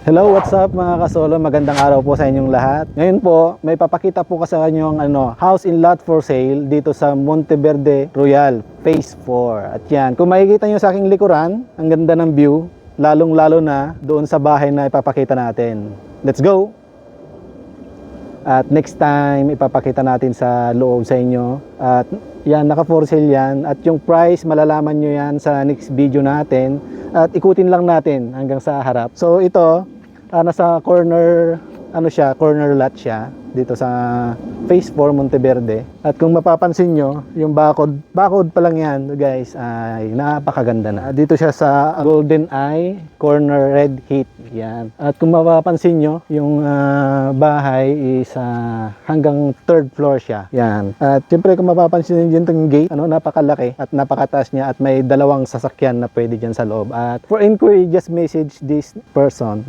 Hello, what's up mga kasolo? Magandang araw po sa inyong lahat. Ngayon po, may papakita po kasi sa inyo house in lot for sale dito sa Monteverde Royal Phase 4. At yan, kung makikita nyo sa aking likuran, ang ganda ng view, lalong-lalo na doon sa bahay na ipapakita natin. Let's go! At next time, ipapakita natin sa loob sa inyo. At yan, naka for sale yan. At yung price, malalaman nyo yan sa next video natin. At ikutin lang natin hanggang sa harap. So ito, nasa corner, corner lot siya dito sa Phase 4 Monteverde. At kung mapapansin nyo, yung bakod pa lang yan guys, ay napakaganda na. Dito siya sa Golden Eye Corner Red Heat. Yan. At kung mapapansin nyo, yung bahay is hanggang 3rd floor siya. Yan. At siyempre kung mapapansin nyo yung gate, napakalaki at napakataas niya at may dalawang sasakyan na pwede dyan sa loob. At for inquiry, just message this person